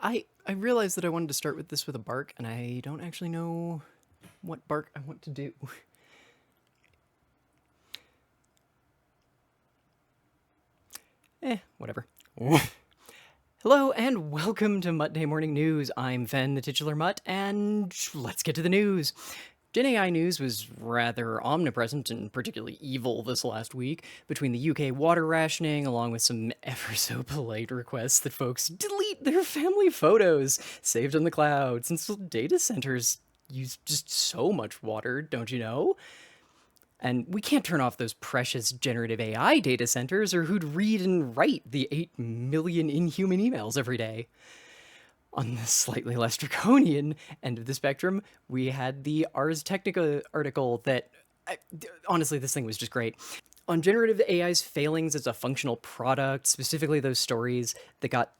I realized that I wanted to start with this with a bark, and I don't actually know what bark I want to do. Whatever. Hello and welcome to Mutt-day Morning News. I'm Fen, the titular Mutt, and let's get to the news. Gen AI news was rather omnipresent and particularly evil this last week, between the UK water rationing along with some ever so polite requests that folks delete their family photos saved on the cloud, since data centers use just so much water, don't you know? And we can't turn off those precious generative AI data centers, or who'd read and write the 8 million inhuman emails every day. On the slightly less draconian end of the spectrum, we had the Ars Technica article that, honestly, this thing was just great. On generative AI's failings as a functional product, specifically those stories that got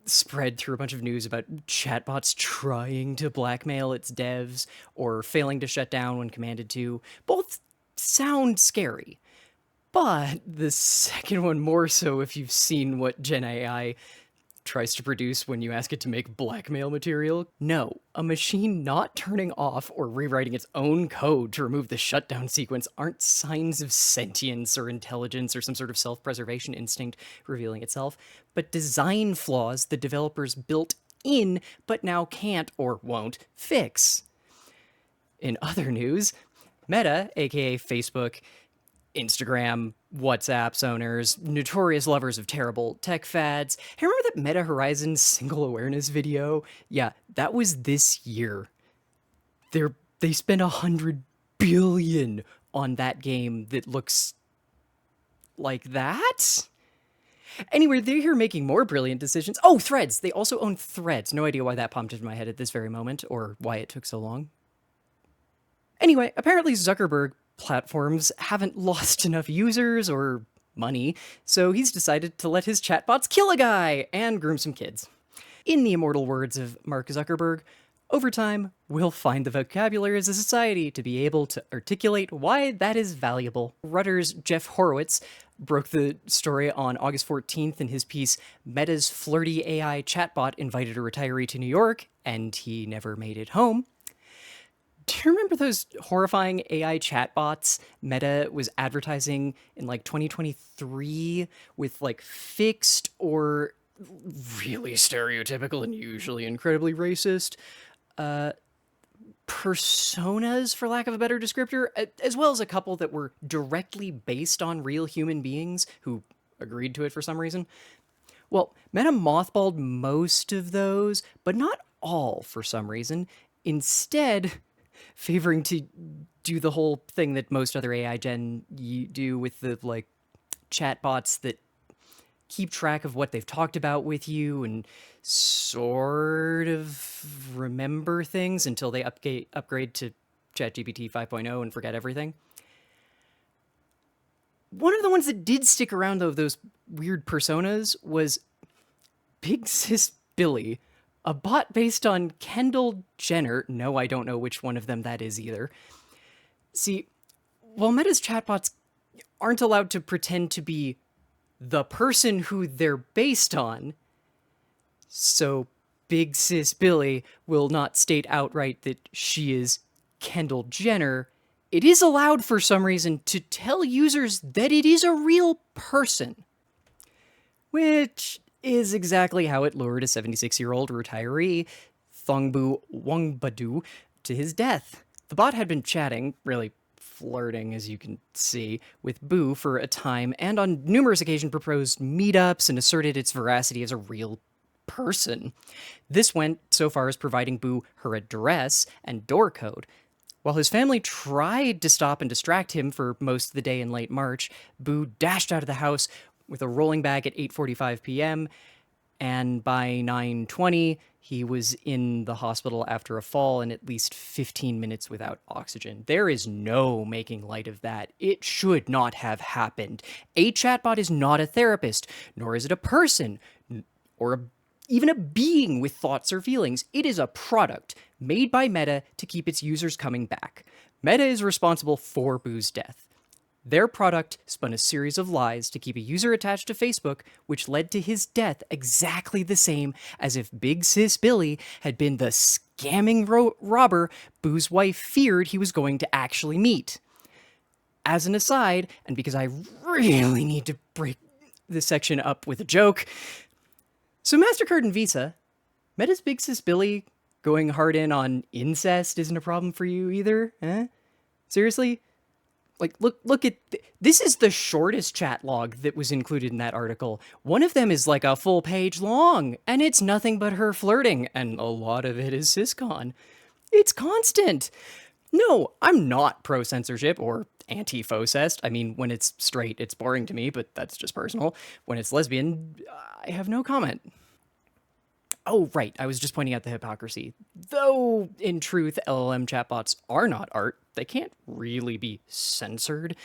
spread through a bunch of news about chatbots trying to blackmail its devs or failing to shut down when commanded to, both sound scary. But the second one more so if you've seen what Gen AI tries to produce when you ask it to make blackmail material. No, a machine not turning off or rewriting its own code to remove the shutdown sequence aren't signs of sentience or intelligence or some sort of self-preservation instinct revealing itself, but design flaws the developers built in but now can't or won't fix. In other news, Meta, aka Facebook, Instagram, WhatsApp's owners, notorious lovers of terrible tech fads. Hey, remember that Meta Horizon single awareness video? Yeah, that was this year. They spent $100 billion on that game that looks like that? Anyway, they're here making more brilliant decisions. Oh, Threads! They also own Threads. No idea why that popped into my head at this very moment, or why it took so long. Anyway, apparently Zuckerberg platforms haven't lost enough users or money, so he's decided to let his chatbots kill a guy and groom some kids. In the immortal words of Mark Zuckerberg, over time, we'll find the vocabulary as a society to be able to articulate why that is valuable. Rutter's Jeff Horowitz broke the story on August 14th in his piece, Meta's Flirty AI Chatbot Invited a Retiree to New York, and he never made it home. Do you remember those horrifying AI chatbots Meta was advertising in like 2023 with like fixed or really stereotypical and usually incredibly racist personas, for lack of a better descriptor, as well as a couple that were directly based on real human beings who agreed to it for some reason? Well, Meta mothballed most of those, but not all for some reason. Instead, favoring to do the whole thing that most other AI gen do with the like chatbots that keep track of what they've talked about with you and sort of remember things until they upgrade to ChatGPT 5.0 and forget everything. One of the ones that did stick around, though, of those weird personas was Big Sis Billie, a bot based on Kendall Jenner. No, I don't know which one of them that is either. See, while Meta's chatbots aren't allowed to pretend to be the person who they're based on, so Big Sis Billie will not state outright that she is Kendall Jenner, it is allowed for some reason to tell users that it is a real person. Which is exactly how it lured a 76-year-old retiree, Thongbu Wangbadu, to his death. The bot had been chatting, really flirting, as you can see, with Boo for a time, and on numerous occasions proposed meetups and asserted its veracity as a real person. This went so far as providing Boo her address and door code. While his family tried to stop and distract him for most of the day in late March, Boo dashed out of the house with a rolling bag at 8:45 p.m., and by 9:20, he was in the hospital after a fall and at least 15 minutes without oxygen. There is no making light of that. It should not have happened. A chatbot is not a therapist, nor is it a person, or even a being with thoughts or feelings. It is a product made by Meta to keep its users coming back. Meta is responsible for Boo's death. Their product spun a series of lies to keep a user attached to Facebook, which led to his death exactly the same as if Big Sis Billie had been the scamming robber Boo's wife feared he was going to actually meet. As an aside, and because I really need to break this section up with a joke, so MasterCard and Visa, Meta's Big Sis Billie going hard in on incest isn't a problem for you either? Seriously? Like, look at this is the shortest chat log that was included in that article. One of them is like a full page long, and it's nothing but her flirting, and a lot of it is siscon. It's constant. No, I'm not pro-censorship or anti-focest. I mean, when it's straight, it's boring to me, but that's just personal. When it's lesbian, I have no comment. Oh, right, I was just pointing out the hypocrisy. Though, in truth, LLM chatbots are not art. They can't really be censored.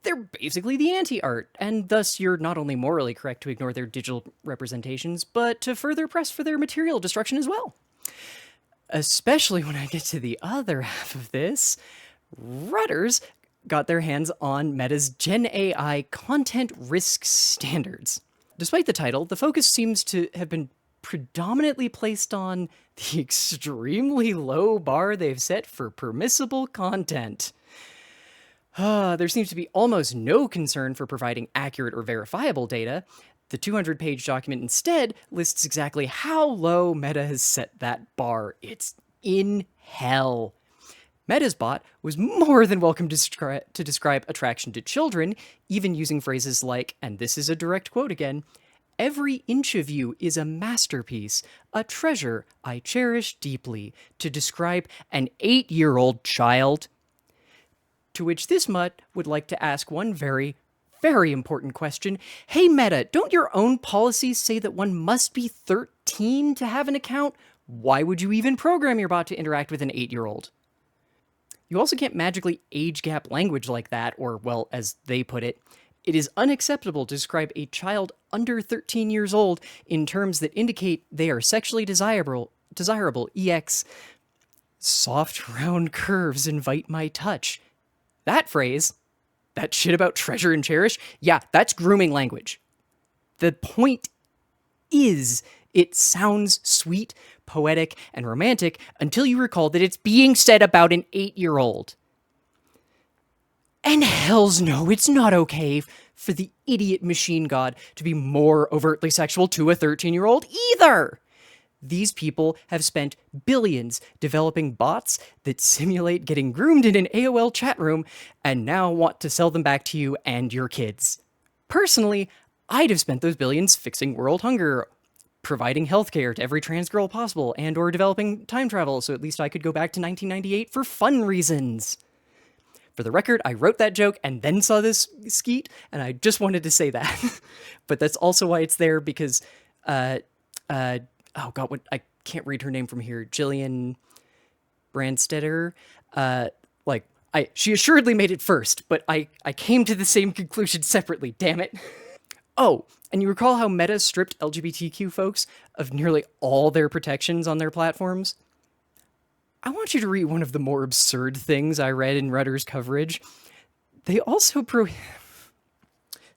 They're basically the anti-art, and thus you're not only morally correct to ignore their digital representations, but to further press for their material destruction as well. Especially when I get to the other half of this, Rudders got their hands on Meta's Gen AI content risk standards. Despite the title, the focus seems to have been predominantly placed on the extremely low bar they've set for permissible content. There seems to be almost no concern for providing accurate or verifiable data. The 200-page document instead lists exactly how low Meta has set that bar. It's in hell. Meta's bot was more than welcome to describe attraction to children, even using phrases like, and this is a direct quote again, "Every inch of you is a masterpiece, a treasure I cherish deeply," to describe an 8-year-old child. To which this mutt would like to ask one very, very important question. Hey Meta, don't your own policies say that one must be 13 to have an account? Why would you even program your bot to interact with an 8-year-old? You also can't magically age gap language like that, or, well, as they put it, it is unacceptable to describe a child under 13 years old in terms that indicate they are sexually desirable, ex, soft round curves invite my touch. That phrase, that shit about treasure and cherish, yeah, that's grooming language. The point is, it sounds sweet, poetic, and romantic until you recall that it's being said about an 8-year-old. And hells no, it's not okay for the idiot machine god to be more overtly sexual to a 13-year-old either. These people have spent billions developing bots that simulate getting groomed in an AOL chat room and now want to sell them back to you and your kids. Personally, I'd have spent those billions fixing world hunger, providing healthcare to every trans girl possible, and or developing time travel so at least I could go back to 1998 for fun reasons. For the record, I wrote that joke and then saw this skeet, and I just wanted to say that. But that's also why it's there, because, oh god, I can't read her name from here. Jillian Brandstetter. She assuredly made it first, but I came to the same conclusion separately, damn it. Oh, and you recall how Meta stripped LGBTQ folks of nearly all their protections on their platforms? I want you to read one of the more absurd things I read in Rudder's coverage. They also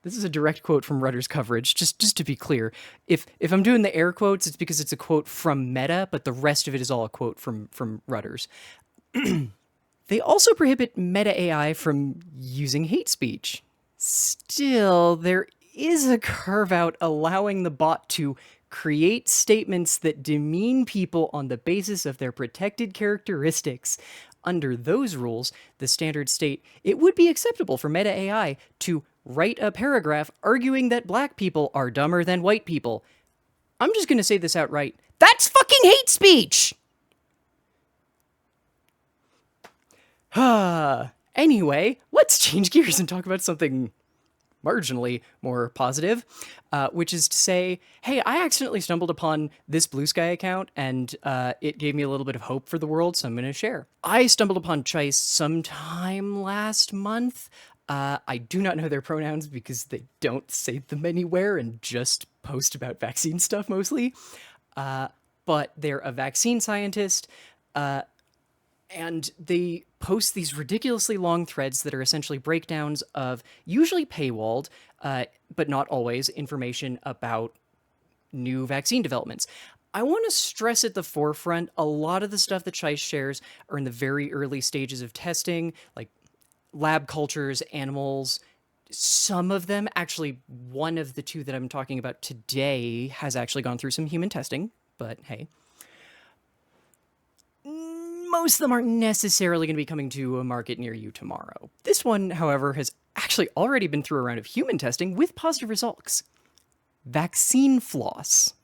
This is a direct quote from Rudder's coverage, just to be clear. If I'm doing the air quotes, it's because it's a quote from Meta, but the rest of it is all a quote from Rudder's. They also prohibit Meta AI from using hate speech. Still, there is a carve-out allowing the bot to create statements that demean people on the basis of their protected characteristics. Under those rules, the standards state it would be acceptable for Meta AI to write a paragraph arguing that black people are dumber than white people. I'm just going to say this outright. That's fucking hate speech! Anyway, let's change gears and talk about something marginally more positive, which is to say, hey, I accidentally stumbled upon this Blue Sky account, and it gave me a little bit of hope for the world, so I'm going to share. I stumbled upon Chice sometime last month. I do not know their pronouns because they don't say them anywhere and just post about vaccine stuff mostly. But they're a vaccine scientist And they post these ridiculously long threads that are essentially breakdowns of usually paywalled, but not always, information about new vaccine developments. I want to stress at the forefront a lot of the stuff that Chice shares are in the very early stages of testing, like lab cultures, animals. Some of them, actually, one of the two that I'm talking about today has actually gone through some human testing, but hey. Most of them aren't necessarily going to be coming to a market near you tomorrow. This one, however, has actually already been through a round of human testing with positive results. Vaccine floss.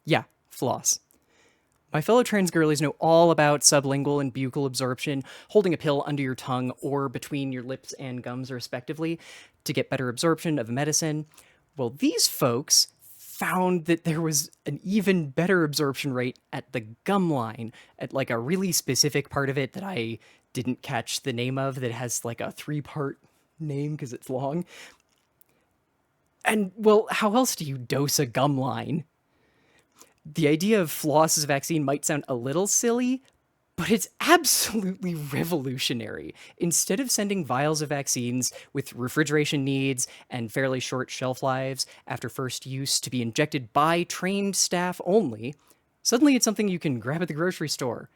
Yeah, floss. My fellow trans girlies know all about sublingual and buccal absorption, holding a pill under your tongue or between your lips and gums, respectively, to get better absorption of a medicine. Well, these folks found that there was an even better absorption rate at the gum line, at like a really specific part of it that I didn't catch the name of, that has like a 3-part name because it's long. And, well, how else do you dose a gum line? The idea of floss as a vaccine might sound a little silly, but it's absolutely revolutionary. Instead of sending vials of vaccines with refrigeration needs and fairly short shelf lives after first use to be injected by trained staff only, suddenly it's something you can grab at the grocery store.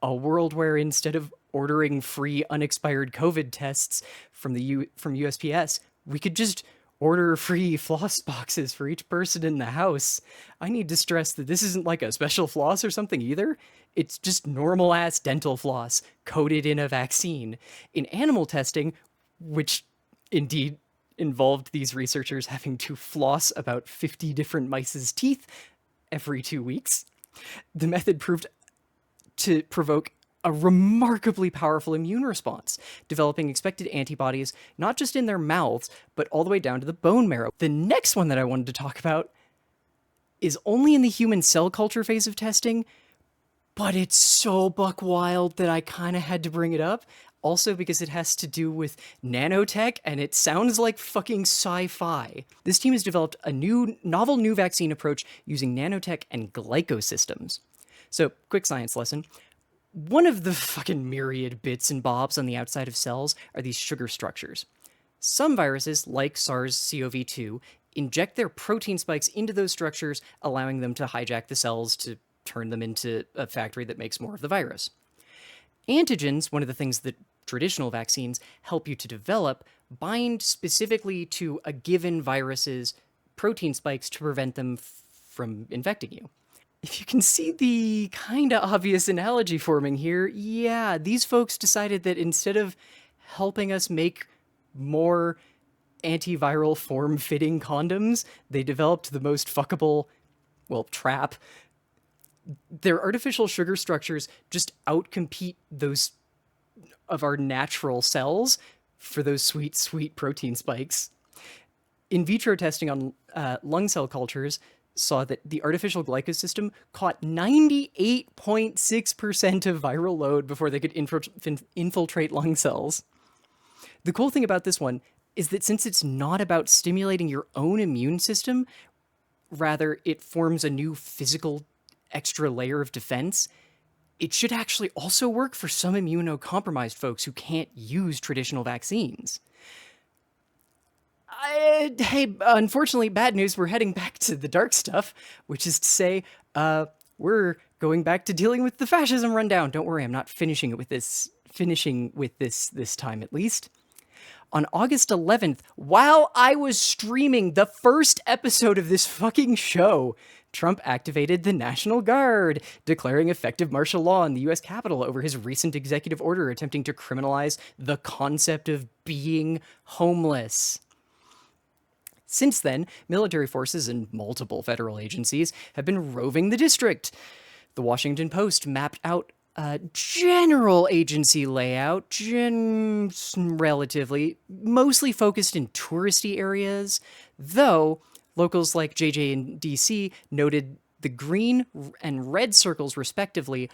A world where instead of ordering free unexpired COVID tests from from USPS, we could just order free floss boxes for each person in the house. I need to stress that this isn't like a special floss or something either. It's just normal ass dental floss coated in a vaccine. In animal testing, which indeed involved these researchers having to floss about 50 different mice's teeth every 2 weeks, the method proved to provoke a remarkably powerful immune response, developing expected antibodies not just in their mouths, but all the way down to the bone marrow. The next one that I wanted to talk about is only in the human cell culture phase of testing, but it's so buck wild that I kind of had to bring it up. Also because it has to do with nanotech and it sounds like fucking sci-fi. This team has developed a novel new vaccine approach using nanotech and glycosystems. So, quick science lesson. One of the fucking myriad bits and bobs on the outside of cells are these sugar structures. Some viruses, like SARS-CoV-2, inject their protein spikes into those structures, allowing them to hijack the cells to turn them into a factory that makes more of the virus. Antigens, one of the things that traditional vaccines help you to develop, bind specifically to a given virus's protein spikes to prevent them from infecting you. If you can see the kinda obvious analogy forming here, yeah, these folks decided that instead of helping us make more antiviral form-fitting condoms, they developed the most fuckable, well, trap. Their artificial sugar structures just outcompete those of our natural cells for those sweet, sweet protein spikes. In vitro testing on lung cell cultures saw that the artificial glycosystem caught 98.6% of viral load before they could infiltrate lung cells. The cool thing about this one is that since it's not about stimulating your own immune system, rather it forms a new physical extra layer of defense, it should actually also work for some immunocompromised folks who can't use traditional vaccines. Hey, unfortunately, bad news, we're heading back to the dark stuff, which is to say, we're going back to dealing with the fascism rundown. Don't worry, I'm not finishing this time at least. On August 11th, while I was streaming the first episode of this fucking show, Trump activated the National Guard, declaring effective martial law in the US Capitol over his recent executive order attempting to criminalize the concept of being homeless. Since then, military forces and multiple federal agencies have been roving the district. The Washington Post mapped out a general agency layout, relatively, mostly focused in touristy areas, though locals like JJ in DC noted the green and red circles, respectively,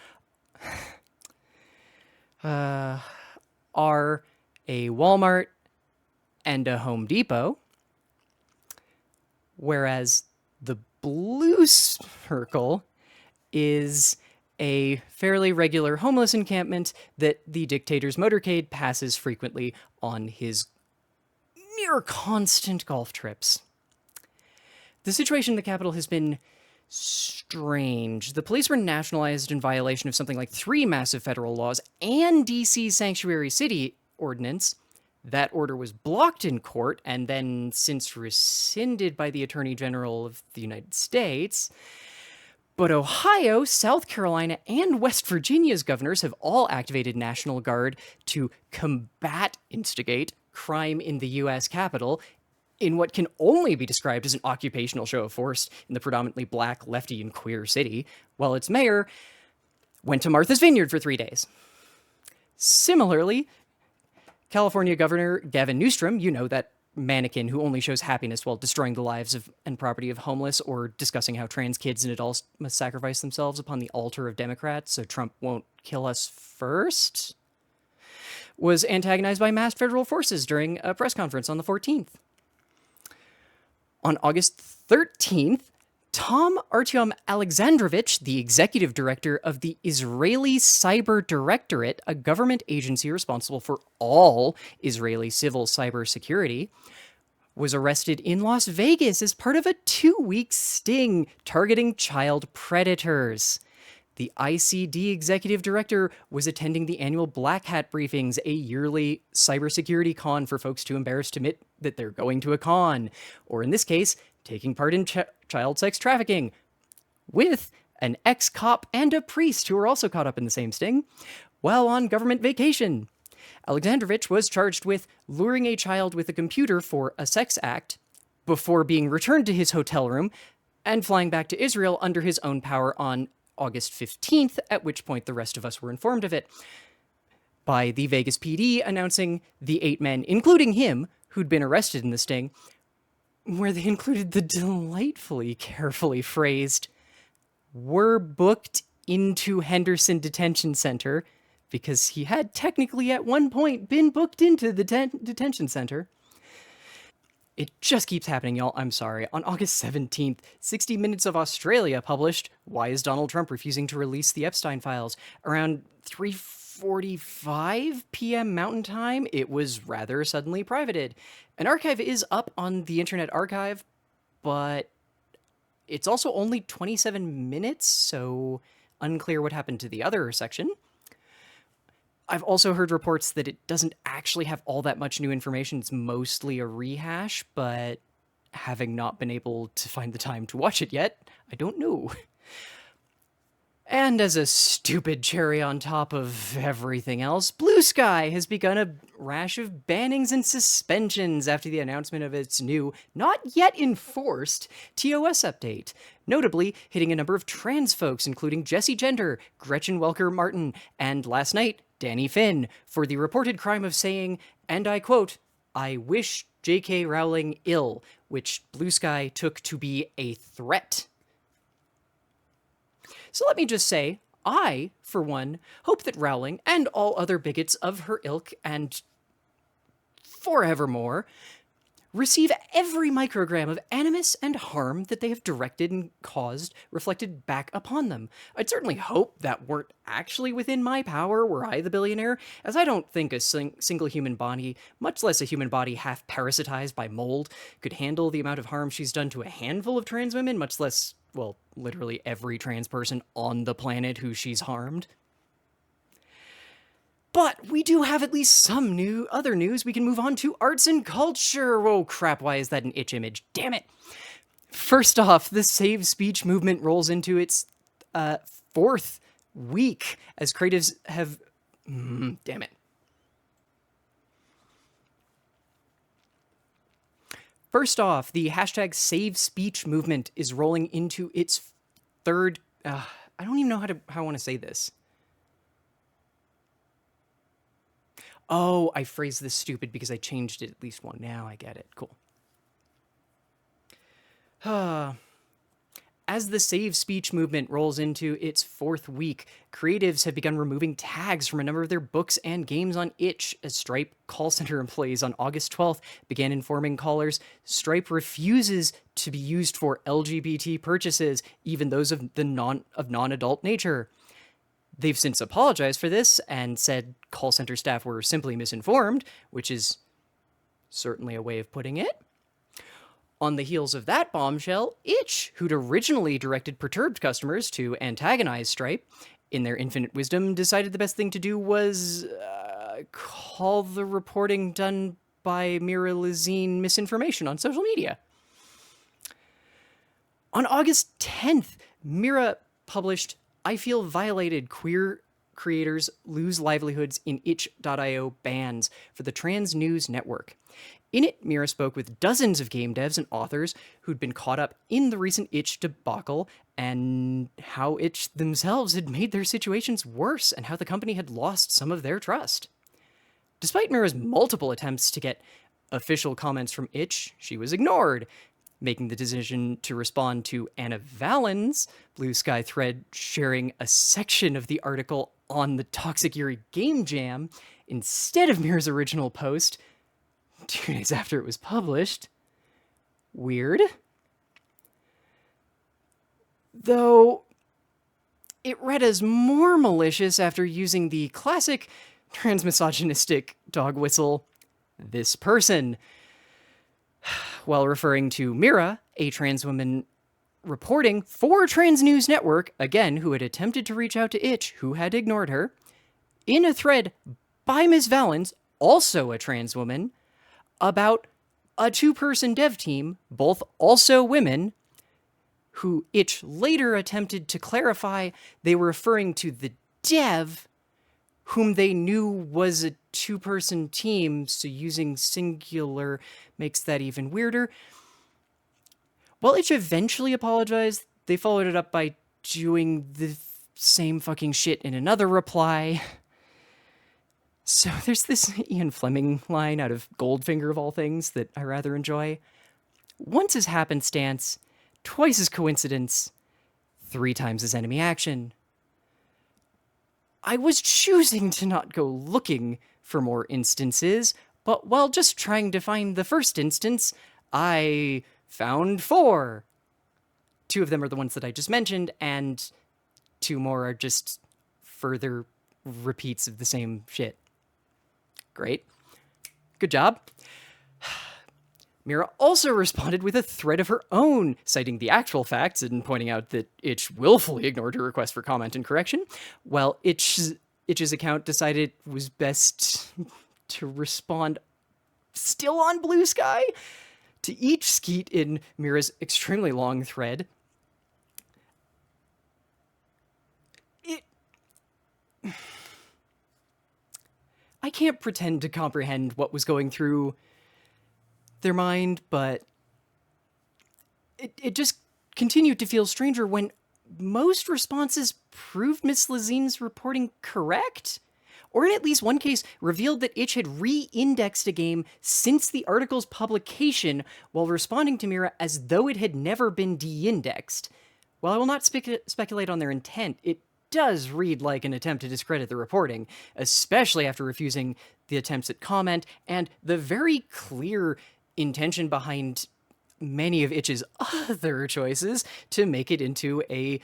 are a Walmart and a Home Depot, whereas the blue circle is a fairly regular homeless encampment that the dictator's motorcade passes frequently on his near constant golf trips. The situation in the capital has been strange. The police were nationalized in violation of something like 3 massive federal laws and DC's sanctuary city ordinance. That order was blocked in court and then since rescinded by the Attorney General of the United States. But Ohio, South Carolina, and West Virginia's governors have all activated National Guard to instigate crime in the U.S. Capitol in what can only be described as an occupational show of force in the predominantly black, lefty, and queer city, while its mayor went to Martha's Vineyard for 3 days. Similarly, California Governor Gavin Newsom, you know, that mannequin who only shows happiness while destroying the lives of and property of homeless or discussing how trans kids and adults must sacrifice themselves upon the altar of Democrats so Trump won't kill us first, was antagonized by masked federal forces during a press conference on the 14th. On August 13th, Tom Artyom Alexandrovich, the executive director of the Israeli Cyber Directorate, a government agency responsible for all Israeli civil cyber security, was arrested in Las Vegas as part of a 2-week sting targeting child predators. The ICD executive director was attending the annual Black Hat briefings, a yearly cybersecurity con for folks too embarrassed to admit that they're going to a con, or in this case, taking part in child sex trafficking, with an ex-cop and a priest who were also caught up in the same sting while on government vacation. Alexandrovich was charged with luring a child with a computer for a sex act before being returned to his hotel room and flying back to Israel under his own power on August 15th, at which point the rest of us were informed of it by the Vegas PD announcing the 8 men, including him, who'd been arrested in the sting, where they included the delightfully carefully phrased, were booked into Henderson Detention Center, because he had technically at one point been booked into the detention center. It just keeps happening, y'all. I'm sorry. On August 17th, 60 Minutes of Australia published, Why is Donald Trump refusing to release the Epstein files? Around 3:45 p.m. Mountain Time, it was rather suddenly privated. An archive is up on the Internet Archive, but it's also only 27 minutes, so unclear what happened to the other section. I've also heard reports that it doesn't actually have all that much new information. It's mostly a rehash, but having not been able to find the time to watch it yet, I don't know. And as a stupid cherry on top of everything else, Blue Sky has begun a rash of bannings and suspensions after the announcement of its new, not yet enforced, TOS update, notably hitting a number of trans folks, including Jessie Gender, Gretchen Welker-Martin, and last night, Danny Finn, for the reported crime of saying, and I quote, "I wish J.K. Rowling ill," which Blue Sky took to be a threat. So let me just say, I, for one, hope that Rowling and all other bigots of her ilk and forevermore receive every microgram of animus and harm that they have directed and caused reflected back upon them. I'd certainly hope that weren't actually within my power were I the billionaire, as I don't think a single human body, much less a human body half parasitized by mold, could handle the amount of harm she's done to a handful of trans women, much less, well, literally every trans person on the planet who she's harmed. But we do have at least some other news. We can move on to arts and culture. Oh crap, why is that an itch image? Damn it. First off, the Save Speech movement rolls into its 4th week as creatives have... damn it. First off, the hashtag Save Speech movement is rolling into its 3rd... I don't even know how I want to say this. Oh, I phrased this stupid because I changed it at least one. Now I get it. Cool. As the Save Speech movement rolls into its 4th week, creatives have begun removing tags from a number of their books and games on itch, as Stripe call center employees on August 12th began informing callers Stripe refuses to be used for LGBT purchases, even those of non-adult nature. They've since apologized for this and said call center staff were simply misinformed, which is certainly a way of putting it. On the heels of that bombshell, Itch, who'd originally directed perturbed customers to antagonize Stripe, in their infinite wisdom, decided the best thing to do was call the reporting done by Mira Lizine misinformation on social media. On August 10th, Mira published I Feel Violated, Queer Creators Lose Livelihoods in itch.io Bans for the Trans News Network. In it, Mira spoke with dozens of game devs and authors who'd been caught up in the recent Itch debacle and how Itch themselves had made their situations worse and how the company had lost some of their trust. Despite Mira's multiple attempts to get official comments from Itch, she was ignored, making the decision to respond to Anna Vallen's Blue Sky thread sharing a section of the article on the Toxic Yuri Game Jam instead of Mira's original post 2 days after it was published. Weird. Though it read as more malicious after using the classic transmisogynistic dog whistle, "this person," while referring to Mira, a trans woman reporting for Trans News Network, again, who had attempted to reach out to Itch, who had ignored her, in a thread by Ms. Valens, also a trans woman, about a 2-person dev team, both also women, who Itch later attempted to clarify they were referring to the dev, whom they knew was a 2-person team, so using singular makes that even weirder. While Itch eventually apologized, they followed it up by doing the same fucking shit in another reply. So there's this Ian Fleming line out of Goldfinger of all things that I rather enjoy. Once is happenstance, twice is coincidence, 3 times is enemy action. I was choosing to not go looking for more instances, but while just trying to find the first instance, I found 4. 2 of them are the ones that I just mentioned, and 2 more are just further repeats of the same shit. Great. Good job. Mira also responded with a thread of her own, citing the actual facts and pointing out that Itch willfully ignored her request for comment and correction, while Itch's account decided it was best to respond still on Blue Sky to each skeet in Mira's extremely long thread. I can't pretend to comprehend what was going through their mind, but it just continued to feel stranger when most responses proved Miss Lazine's reporting correct, or in at least one case revealed that Itch had re-indexed a game since the article's publication while responding to Mira as though it had never been de-indexed. While I will not speculate on their intent, it does read like an attempt to discredit the reporting, especially after refusing the attempts at comment and the very clear intention behind many of Itch's other choices to make it into a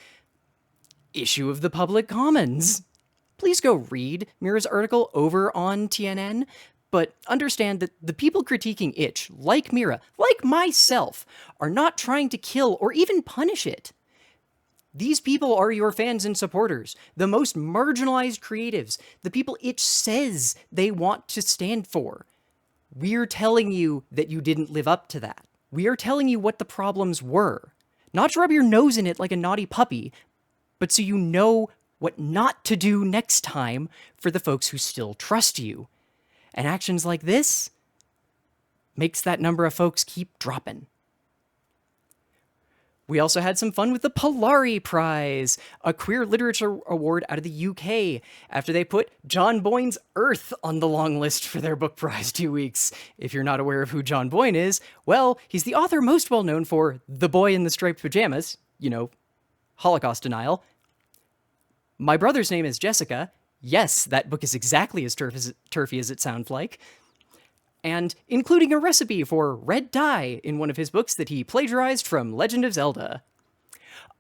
issue of the public commons. Please go read Mira's article over on TNN, but understand that the people critiquing Itch, like Mira, like myself, are not trying to kill or even punish it. These people are your fans and supporters, the most marginalized creatives, the people Itch says they want to stand for. We're telling you that you didn't live up to that. We are telling you what the problems were. Not to rub your nose in it like a naughty puppy, but so you know what not to do next time for the folks who still trust you. And actions like this makes that number of folks keep dropping. We also had some fun with the Polari Prize, a queer literature award out of the UK, after they put John Boyne's Earth on the long list for their book prize 2 weeks. If you're not aware of who John Boyne is, well, he's the author most well known for The Boy in the Striped Pajamas, Holocaust denial. My Brother's Name is Jessica. Yes, that book is exactly as turfy as it sounds like. And including a recipe for red dye in one of his books that he plagiarized from Legend of Zelda.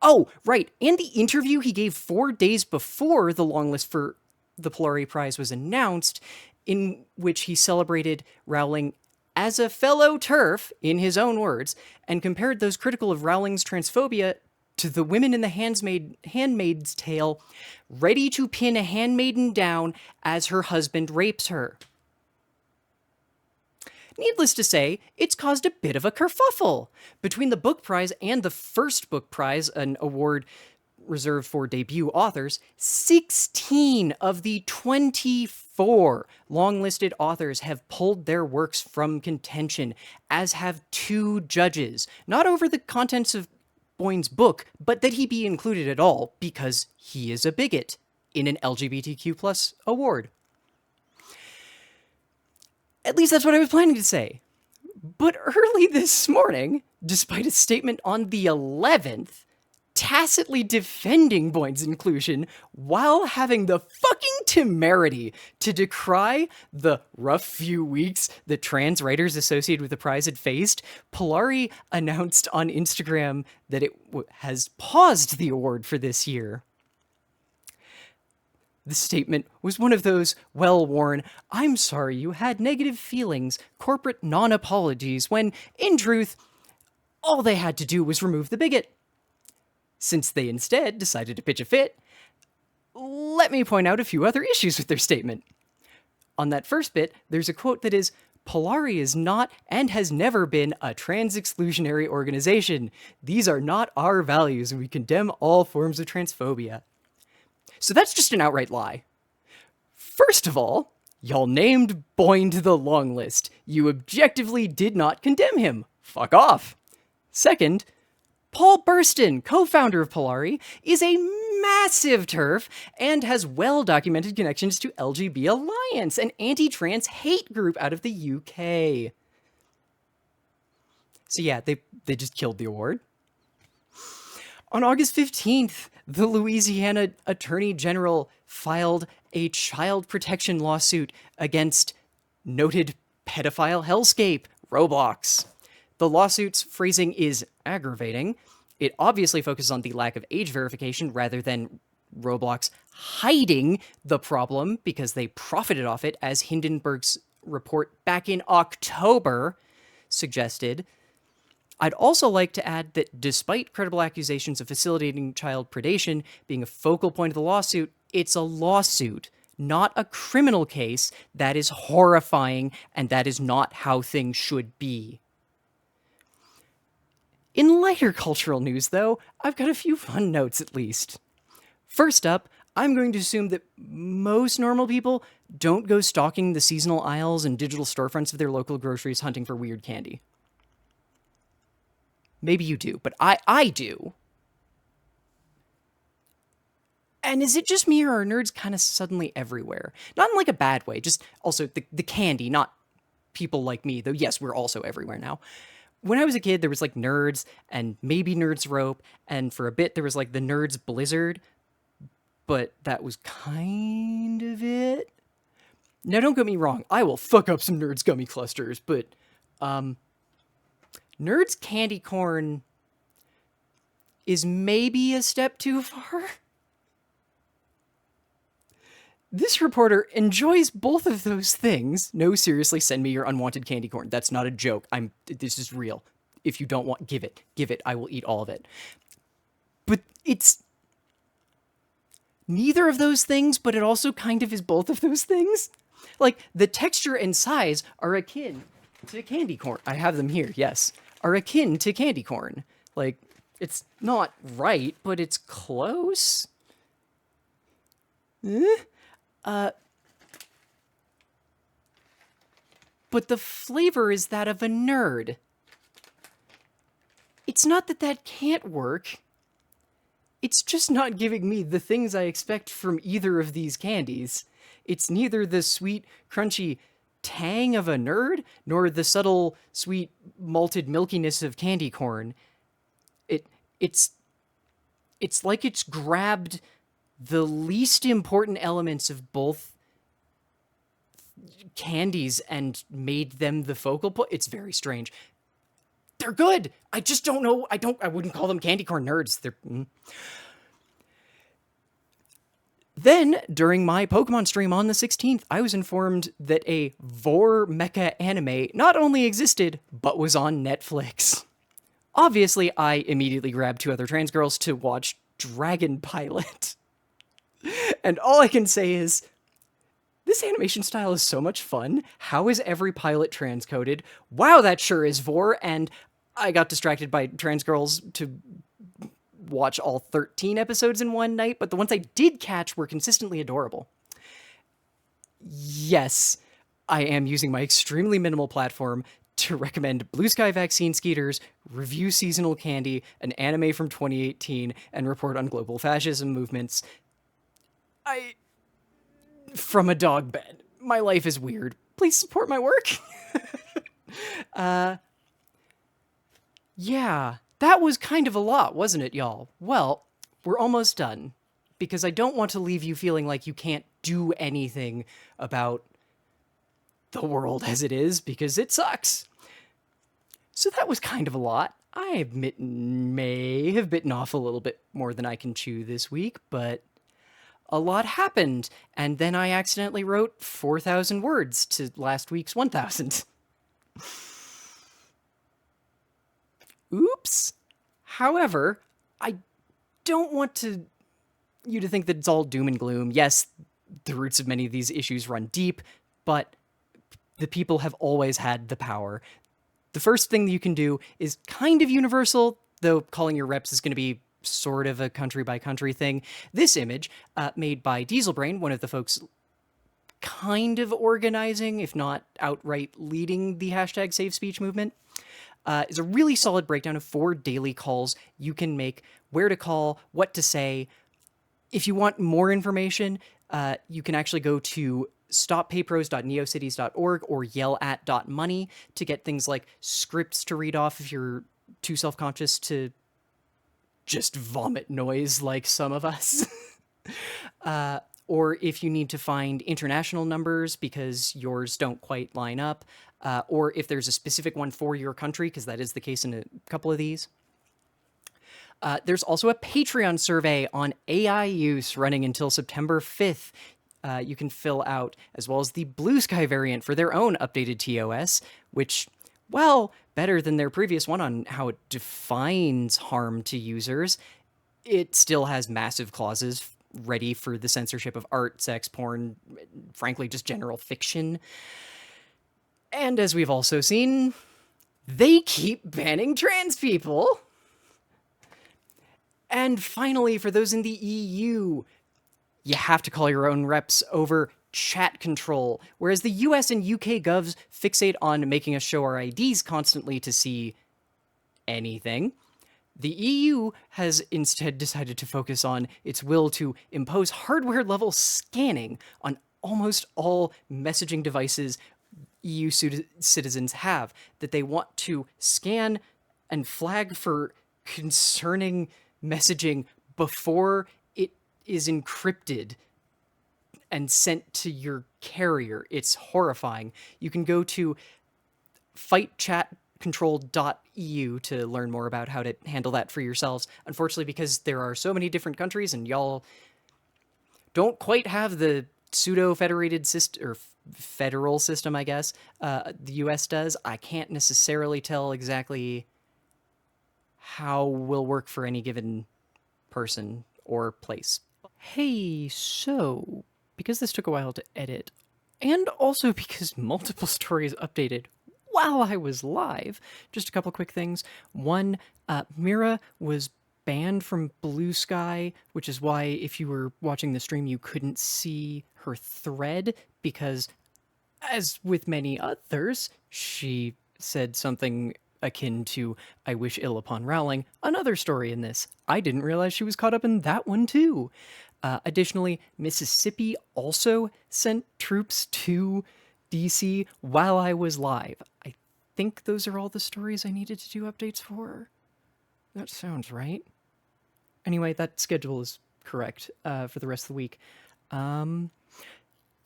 Oh, right. And the interview he gave 4 days before the long list for the Polari Prize was announced, in which he celebrated Rowling as a fellow TERF, in his own words, and compared those critical of Rowling's transphobia to the women in the Handmaid's Tale, ready to pin a handmaiden down as her husband rapes her. Needless to say, it's caused a bit of a kerfuffle. Between the book prize and the first book prize, an award reserved for debut authors, 16 of the 24 long-listed authors have pulled their works from contention, as have 2 judges, not over the contents of Boyne's book, but that he be included at all because he is a bigot in an LGBTQ+ award. At least that's what I was planning to say. But early this morning, despite a statement on the 11th, tacitly defending Boyne's inclusion while having the fucking temerity to decry the rough few weeks that trans writers associated with the prize had faced, Polari announced on Instagram that it has paused the award for this year. The statement was one of those well-worn, "I'm sorry you had negative feelings," corporate non-apologies, when, in truth, all they had to do was remove the bigot. Since they instead decided to pitch a fit, let me point out a few other issues with their statement. On that first bit, there's a quote that is, "Polari is not and has never been a trans-exclusionary organization. These are not our values, and we condemn all forms of transphobia." So that's just an outright lie. First of all, y'all named Boyne to the long list. You objectively did not condemn him. Fuck off. Second, Paul Burston, co-founder of Polari, is a massive TERF and has well-documented connections to LGB Alliance, an anti-trans hate group out of the UK. So yeah, they just killed the award. On August 15th, the Louisiana Attorney General filed a child protection lawsuit against noted pedophile hellscape, Roblox. The lawsuit's phrasing is aggravating. It obviously focuses on the lack of age verification rather than Roblox hiding the problem because they profited off it, as Hindenburg's report back in October suggested. I'd also like to add that despite credible accusations of facilitating child predation being a focal point of the lawsuit, it's a lawsuit, not a criminal case. That is horrifying, and that is not how things should be. In lighter cultural news, though, I've got a few fun notes at least. First up, I'm going to assume that most normal people don't go stalking the seasonal aisles and digital storefronts of their local groceries hunting for weird candy. Maybe you do, but I do. And is it just me, or are nerds kind of suddenly everywhere? Not in like a bad way, just also the candy, not people like me, though yes, we're also everywhere now. When I was a kid, there was like Nerds and maybe Nerds Rope, and for a bit there was like the Nerds Blizzard, but that was kind of it. Now don't get me wrong, I will fuck up some Nerds gummy clusters, but Nerds candy corn is maybe a step too far. This reporter enjoys both of those things. No, seriously, send me your unwanted candy corn. That's not a joke. This is real. If you don't want, give it. Give it. I will eat all of it. But it's neither of those things, but it also kind of is both of those things. Like, the texture and size are akin to candy corn. I have them here, yes. Are akin to candy corn. Like, it's not right, but it's close. But the flavor is that of a nerd. It's not that that can't work. It's just not giving me the things I expect from either of these candies. It's neither the sweet, crunchy tang of a nerd, nor the subtle, sweet, malted milkiness of candy corn. It's like it's grabbed the least important elements of both candies and made them the focal point. It's very strange. They're good. I just don't know. I wouldn't call them candy corn nerds. Then, during my Pokemon stream on the 16th, I was informed that a Vor mecha anime not only existed, but was on Netflix. Obviously, I immediately grabbed two other trans girls to watch Dragon Pilot. And all I can say is, this animation style is so much fun. How is every pilot transcoded? Wow, that sure is Vor. And I got distracted by trans girls to watch all 13 episodes in one night, but the ones I did catch were consistently adorable. Yes, I am using my extremely minimal platform to recommend Blue Sky Vaccine Skeeters, review seasonal candy, an anime from 2018, and report on global fascism movements. From a dog bed. My life is weird. Please support my work. Yeah, that was kind of a lot, wasn't it, y'all? Well, we're almost done, because I don't want to leave you feeling like you can't do anything about the world as it is, because it sucks. So that was kind of a lot. I admit may have bitten off a little bit more than I can chew this week, but a lot happened, and then I accidentally wrote 4,000 words to last week's 1,000. Oops. However, I don't want you to think that it's all doom and gloom. Yes, the roots of many of these issues run deep, but the people have always had the power. The first thing that you can do is kind of universal, though calling your reps is going to be sort of a country-by-country thing. This image, made by Dieselbrain, one of the folks kind of organizing, if not outright leading the hashtag Save Speech movement, is a really solid breakdown of 4 daily calls you can make, where to call, what to say. If you want more information, you can actually go to stoppaypros.neocities.org or yellat.money to get things like scripts to read off if you're too self-conscious to just vomit noise like some of us. Or if you need to find international numbers because yours don't quite line up, or if there's a specific one for your country, because that is the case in a couple of these. There's also a Patreon survey on AI use running until September 5th. You can fill out, as well as the Blue Sky variant for their own updated TOS, which, well, better than their previous one on how it defines harm to users. It still has massive clauses ready for the censorship of art, sex, porn, frankly, just general fiction. And as we've also seen, they keep banning trans people. And finally, for those in the EU, you have to call your own reps over chat control, whereas the US and UK govs fixate on making us show our IDs constantly to see anything. The EU has instead decided to focus on its will to impose hardware-level scanning on almost all messaging devices EU citizens have, that they want to scan and flag for concerning messaging before it is encrypted and sent to your carrier. It's horrifying. You can go to fightchatcontrol.eu to learn more about how to handle that for yourselves. Unfortunately, because there are so many different countries and y'all don't quite have the pseudo-federated system, or federal system, I guess, the US does, I can't necessarily tell exactly how will work for any given person or place. Hey, so, because this took a while to edit, and also because multiple stories updated while I was live, just a couple quick things. One, Mira was banned from Blue Sky, which is why if you were watching the stream, you couldn't see her thread, because as with many others, she said something akin to, "I wish ill upon Rowling," another story in this. I didn't realize she was caught up in that one too. Additionally, Mississippi also sent troops to DC while I was live. I think those are all the stories I needed to do updates for. That sounds right. Anyway, that schedule is correct for the rest of the week.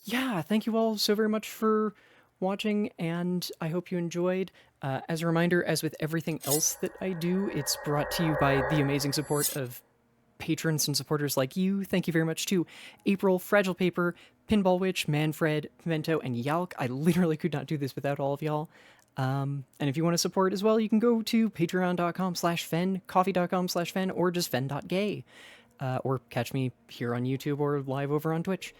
Yeah, thank you all so very much for watching, and I hope you enjoyed. As a reminder, as with everything else that I do, it's brought to you by the amazing support of patrons and supporters like you. Thank you very much to April, Fragile Paper, Pinball Witch, Manfred, Pimento, and Yalk. I literally could not do this without all of y'all. And if you want to support as well, you can go to patreon.com/fen, coffee.com/fen, or just fen.gay. Or catch me here on YouTube or live over on Twitch.